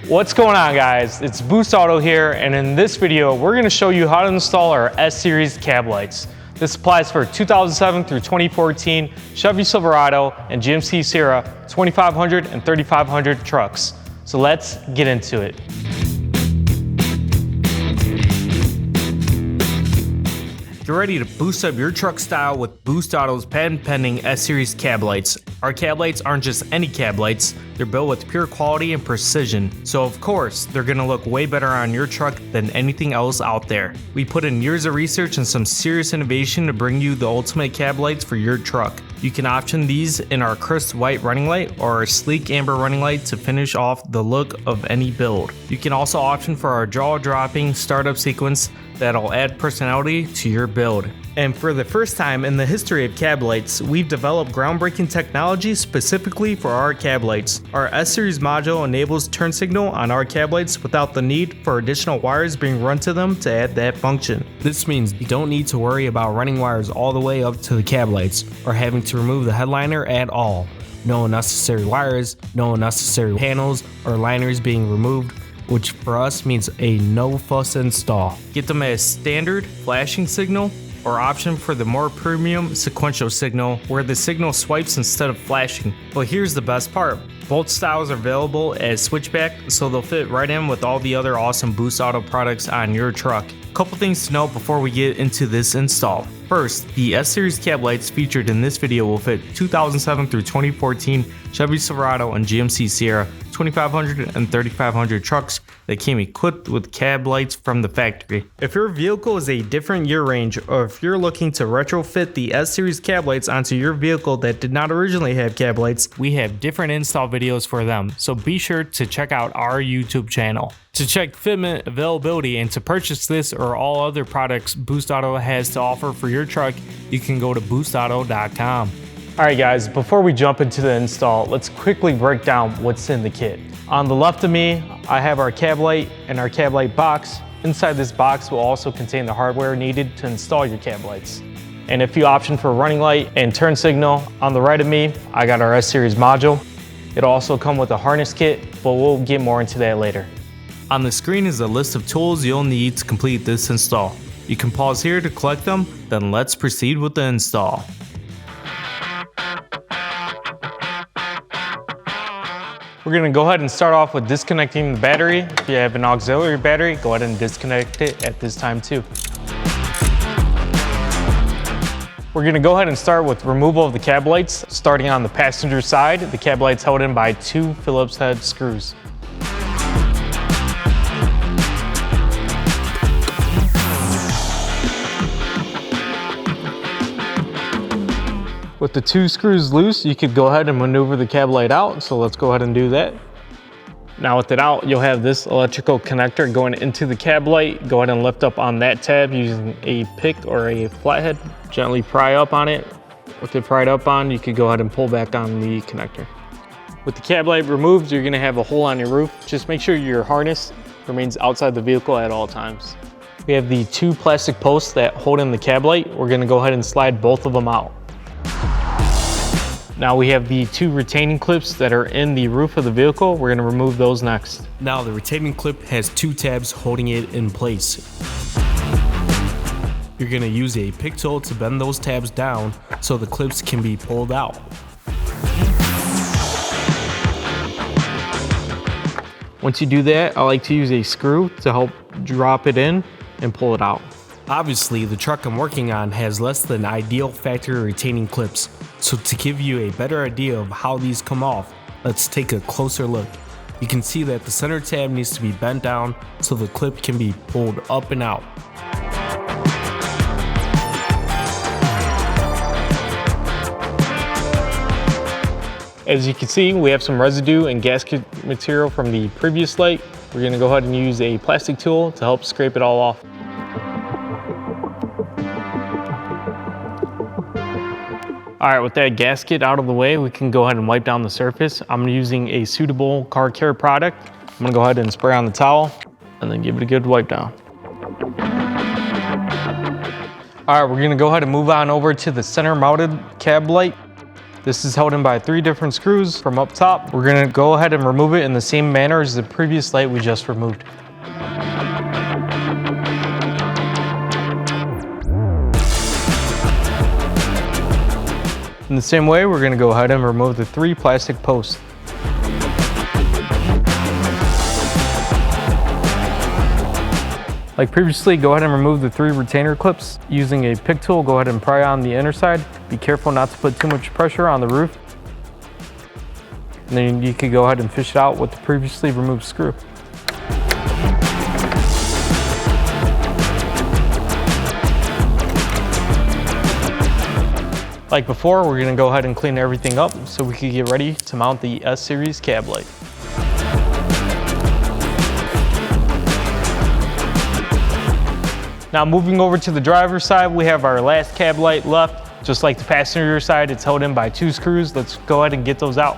What's going on, guys? It's Boost Auto here, and in this video we're going to show you how to install our S-Series cab lights. This applies for 2007 through 2014 Chevy Silverado and GMC Sierra 2500 and 3500 trucks. So let's get into it. Get ready to boost up your truck style with Boost Auto's patent-pending S-Series cab lights. Our cab lights aren't just any cab lights, they're built with pure quality and precision. So of course, they're gonna look way better on your truck than anything else out there. We put in years of research and some serious innovation to bring you the ultimate cab lights for your truck. You can option these in our crisp white running light or our sleek amber running light to finish off the look of any build. You can also option for our jaw-dropping startup sequence that'll add personality to your build. And for the first time in the history of cab lights, we've developed groundbreaking technology specifically for our cab lights. Our S-Series module enables turn signal on our cab lights without the need for additional wires being run to them to add that function. This means you don't need to worry about running wires all the way up to the cab lights or having to remove the headliner at all. No unnecessary wires, no unnecessary panels or liners being removed, which for us means a no fuss install. Get them as standard flashing signal or option for the more premium sequential signal where the signal swipes instead of flashing. But here's the best part. Both styles are available as switchback, so they'll fit right in with all the other awesome Boost Auto products on your truck. Couple things to note before we get into this install. First, the S-Series cab lights featured in this video will fit 2007 through 2014 Chevy Silverado and GMC Sierra 2500 and 3500 trucks that came equipped with cab lights from the factory. If your vehicle is a different year range, or if you're looking to retrofit the S-Series cab lights onto your vehicle that did not originally have cab lights, we have different install videos for them, so be sure to check out our YouTube channel. To check Fitment availability and to purchase this or all other products Boost Auto has to offer for your truck, you can go to boostauto.com. Alright guys, before we jump into the install, let's quickly break down what's in the kit. On the left of me, I have our cab light and our cab light box. Inside this box will also contain the hardware needed to install your cab lights. And if you option for running light and turn signal, on the right of me, I got our S-Series module. It'll also come with a harness kit, but we'll get more into that later. On the screen is a list of tools you'll need to complete this install. You can pause here to collect them, then let's proceed with the install. We're going to go ahead and start off with disconnecting the battery. If you have an auxiliary battery, go ahead and disconnect it at this time too. We're going to go ahead and start with removal of the cab lights. Starting on the passenger side, the cab lights held in by 2 Phillips head screws. With the 2 screws loose, you could go ahead and maneuver the cab light out, so let's go ahead and do that. Now with it out, you'll have this electrical connector going into the cab light. Go ahead and lift up on that tab using a pick or a flathead. Gently pry up on it. With it pried up on, you could go ahead and pull back on the connector. With the cab light removed, you're gonna have a hole on your roof. Just make sure your harness remains outside the vehicle at all times. We have the 2 plastic posts that hold in the cab light. We're gonna go ahead and slide both of them out. Now we have the 2 retaining clips that are in the roof of the vehicle. We're going to remove those next. Now the retaining clip has 2 tabs holding it in place. You're going to use a pick tool to bend those tabs down so the clips can be pulled out. Once you do that, I like to use a screw to help drop it in and pull it out. Obviously, the truck I'm working on has less than ideal factory retaining clips, so to give you a better idea of how these come off, let's take a closer look. You can see that the center tab needs to be bent down so the clip can be pulled up and out. As you can see, we have some residue and gasket material from the previous light. We're going to go ahead and use a plastic tool to help scrape it all off. All right, with that gasket out of the way, we can go ahead and wipe down the surface. I'm using a suitable car care product. I'm gonna go ahead and spray on the towel and then give it a good wipe down. All right, we're gonna go ahead and move on over to the center mounted cab light. This is held in by 3 different screws from up top. We're gonna go ahead and remove it in the same manner as the previous light we just removed. In the same way, we're gonna go ahead and remove the 3 plastic posts. Like previously, go ahead and remove the 3 retainer clips. Using a pick tool, go ahead and pry on the inner side. Be careful not to put too much pressure on the roof. And then you can go ahead and fish it out with the previously removed screw. Like before, we're gonna go ahead and clean everything up so we can get ready to mount the S-Series cab light. Now moving over to the driver's side, we have our last cab light left. Just like the passenger side, it's held in by 2 screws. Let's go ahead and get those out.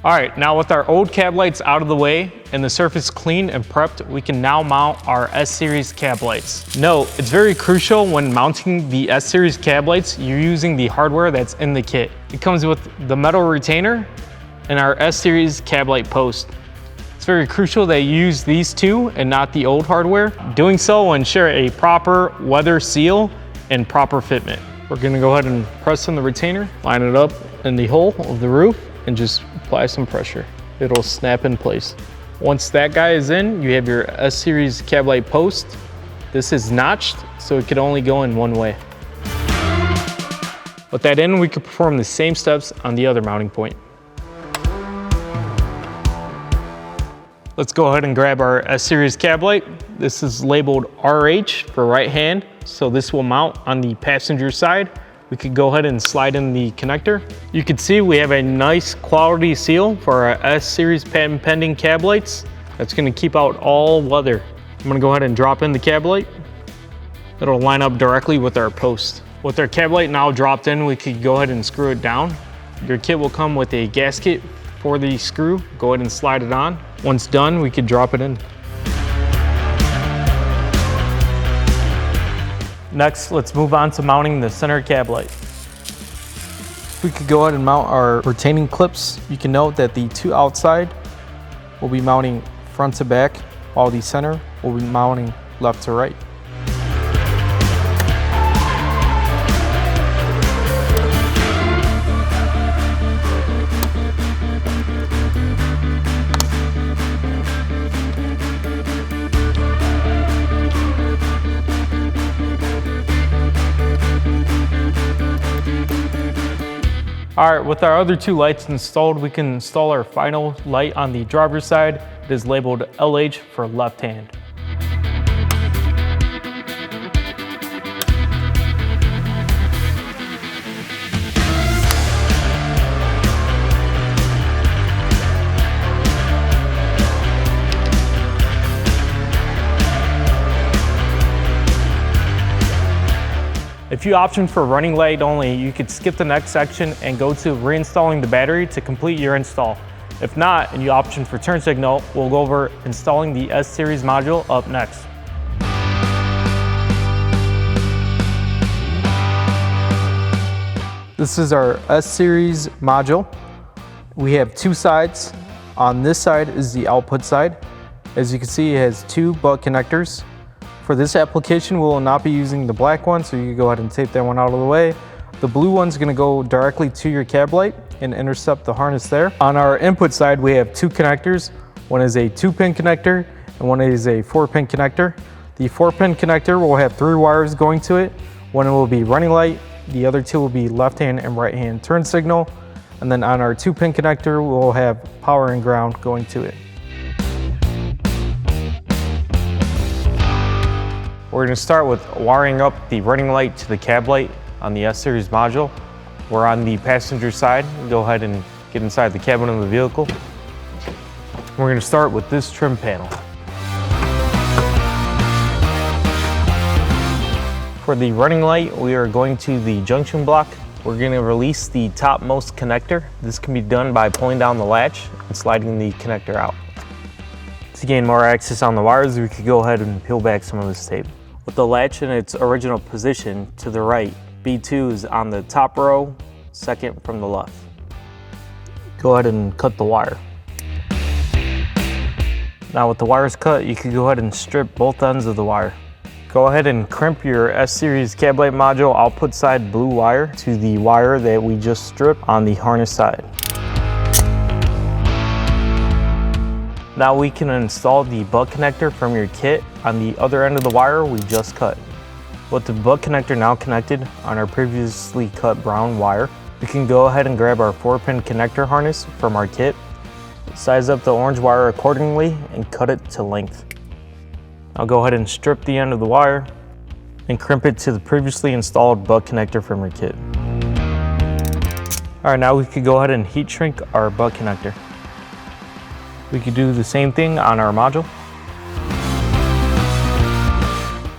All right, now with our old cab lights out of the way and the surface clean and prepped, we can now mount our S-Series cab lights. Note, it's very crucial when mounting the S-Series cab lights, you're using the hardware that's in the kit. It comes with the metal retainer and our S-Series cab light post. It's very crucial that you use these 2 and not the old hardware. Doing so will ensure a proper weather seal and proper fitment. We're gonna go ahead and press in the retainer, line it up in the hole of the roof, and just apply some pressure. It'll snap in place. Once that guy is in, you have your S-Series cab light post. This is notched, so it could only go in one way. With that in, we could perform the same steps on the other mounting point. Let's go ahead and grab our S-Series cab light. This is labeled RH for right hand, so this will mount on the passenger side. We could go ahead and slide in the connector. You can see we have a nice quality seal for our S-Series patent pending cab lights. That's gonna keep out all weather. I'm gonna go ahead and drop in the cab light. It'll line up directly with our post. With our cab light now dropped in, we could go ahead and screw it down. Your kit will come with a gasket for the screw. Go ahead and slide it on. Once done, we could drop it in. Next, let's move on to mounting the center cab light. We could go ahead and mount our retaining clips. You can note that the 2 outside will be mounting front to back, while the center will be mounting left to right. All right, with our other 2 lights installed, we can install our final light on the driver's side. It is labeled LH for left hand. If you option for running light only, you could skip the next section and go to reinstalling the battery to complete your install. If not, and you option for turn signal, we'll go over installing the S-Series module up next. This is our S-Series module. We have 2 sides. On this side is the output side. As you can see, it has 2 butt connectors. For this application, we will not be using the black one, so you can go ahead and tape that one out of the way. The blue one's gonna go directly to your cab light and intercept the harness there. On our input side, we have 2 connectors. One is a 2-pin connector and one is a 4-pin connector. The 4-pin connector will have 3 wires going to it. One will be running light, the other 2 will be left hand and right hand turn signal. And then on our 2-pin connector, we'll have power and ground going to it. We're going to start with wiring up the running light to the cab light on the S-Series module. We're on the passenger side. Go ahead and get inside the cabin of the vehicle. We're going to start with this trim panel. For the running light, we are going to the junction block. We're going to release the topmost connector. This can be done by pulling down the latch and sliding the connector out. To gain more access on the wires, we could go ahead and peel back some of this tape. With the latch in its original position to the right, B2 is on the top row, second from the left. Go ahead and cut the wire. Now with the wires cut, you can go ahead and strip both ends of the wire. Go ahead and crimp your S-Series cab light module output side blue wire to the wire that we just stripped on the harness side. Now we can install the butt connector from your kit on the other end of the wire we just cut. With the butt connector now connected on our previously cut brown wire, we can go ahead and grab our 4-pin connector harness from our kit, size up the orange wire accordingly, and cut it to length. I'll go ahead and strip the end of the wire and crimp it to the previously installed butt connector from your kit. All right, now we could go ahead and heat shrink our butt connector. We could do the same thing on our module.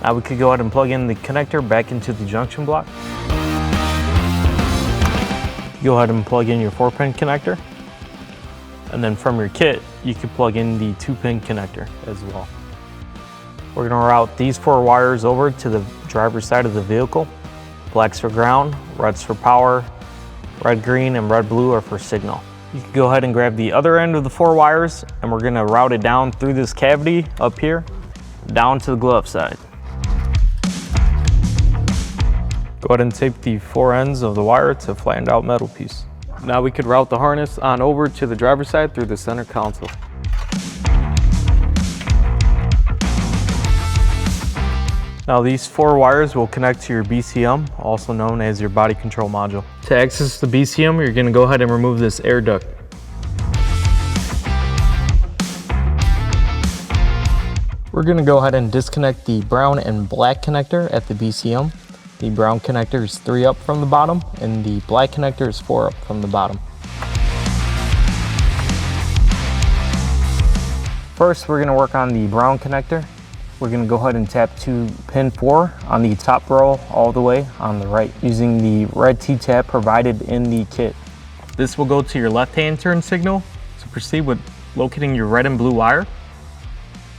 Now we could go ahead and plug in the connector back into the junction block. Go ahead and plug in your 4-pin connector. And then from your kit, you could plug in the 2-pin connector as well. We're going to route these 4 wires over to the driver's side of the vehicle. Black's for ground, red's for power, red, green, and red, blue are for signal. You can go ahead and grab the other end of the 4 wires, and we're going to route it down through this cavity up here, down to the glove side. Go ahead and tape the 4 ends of the wire to a flattened out metal piece. Now we could route the harness on over to the driver's side through the center console. Now these 4 wires will connect to your BCM, also known as your body control module. To access the BCM, you're going to go ahead and remove this air duct. We're going to go ahead and disconnect the brown and black connector at the BCM. The brown connector is 3 up from the bottom, and the black connector is 4 up from the bottom. First, we're going to work on the brown connector. We're going to go ahead and tap to pin 4 on the top row all the way on the right using the red T-tap provided in the kit. This will go to your left-hand turn signal. So proceed with locating your red and blue wire,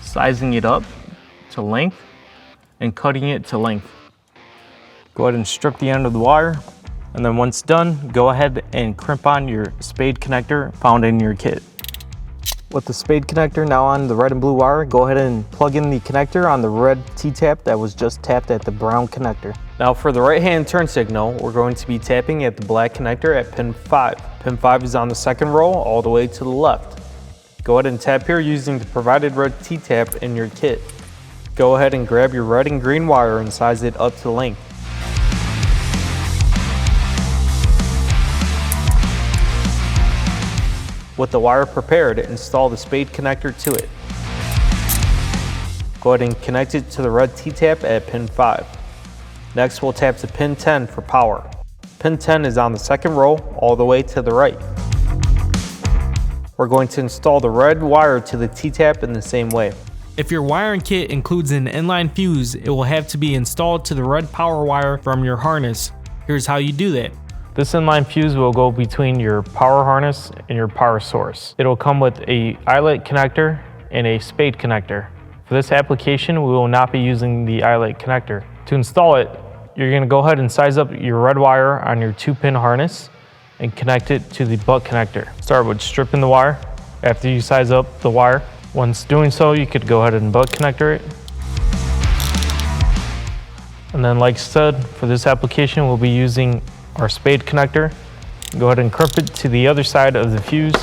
sizing it up to length, and cutting it to length. Go ahead and strip the end of the wire, and then once done, go ahead and crimp on your spade connector found in your kit. With the spade connector now on the red and blue wire, go ahead and plug in the connector on the red T-tap that was just tapped at the brown connector. Now for the right-hand turn signal, we're going to be tapping at the black connector at pin 5. Pin 5 is on the second row all the way to the left. Go ahead and tap here using the provided red T-tap in your kit. Go ahead and grab your red and green wire and size it up to length. With the wire prepared, install the spade connector to it. Go ahead and connect it to the red T-tap at pin 5. Next, we'll tap to pin 10 for power. Pin 10 is on the second row all the way to the right. We're going to install the red wire to the T-tap in the same way. If your wiring kit includes an inline fuse, it will have to be installed to the red power wire from your harness. Here's how you do that. This inline fuse will go between your power harness and your power source. It will come with a eyelet connector and a spade connector. For this application, we will not be using the eyelet connector. To install it, you're going to go ahead and size up your red wire on your 2-pin harness and connect it to the butt connector. Start with stripping the wire after you size up the wire. Once doing so, you could go ahead and butt connector it. And then like I said, for this application, we'll be using our spade connector. Go ahead and crimp it to the other side of the fuse.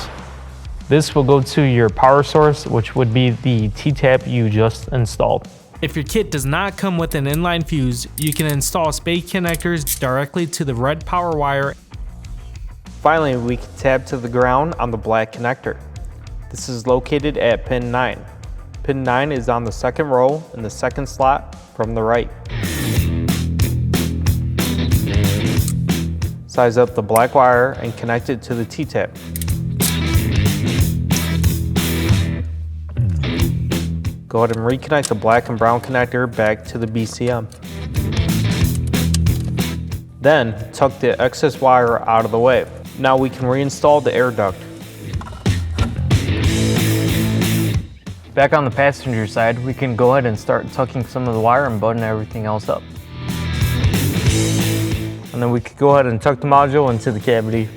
This will go to your power source, which would be the T-tap you just installed. If your kit does not come with an inline fuse, you can install spade connectors directly to the red power wire. Finally, we can tap to the ground on the black connector. This is located at pin 9. Pin 9 is on the second row in the second slot from the right. Size up the black wire and connect it to the T-tap. Go ahead and reconnect the black and brown connector back to the BCM. Then, tuck the excess wire out of the way. Now we can reinstall the air duct. Back on the passenger side, we can go ahead and start tucking some of the wire and button everything else up. And then we could go ahead and tuck the module into the cavity.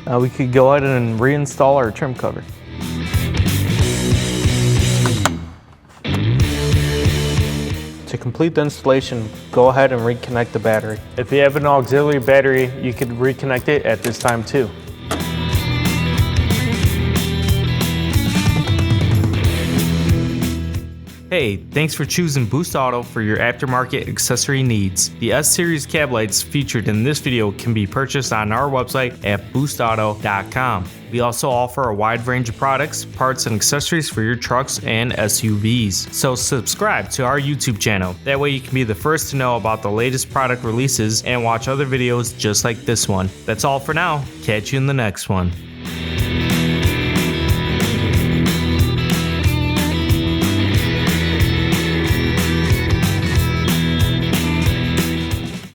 Now we could go ahead and reinstall our trim cover. To complete the installation, go ahead and reconnect the battery. If you have an auxiliary battery, you could reconnect it at this time too. Hey, thanks for choosing Boost Auto for your aftermarket accessory needs. The S-Series cab lights featured in this video can be purchased on our website at boostauto.com. We also offer a wide range of products, parts, and accessories for your trucks and SUVs. So subscribe to our YouTube channel. That way you can be the first to know about the latest product releases and watch other videos just like this one. That's all for now. Catch you in the next one.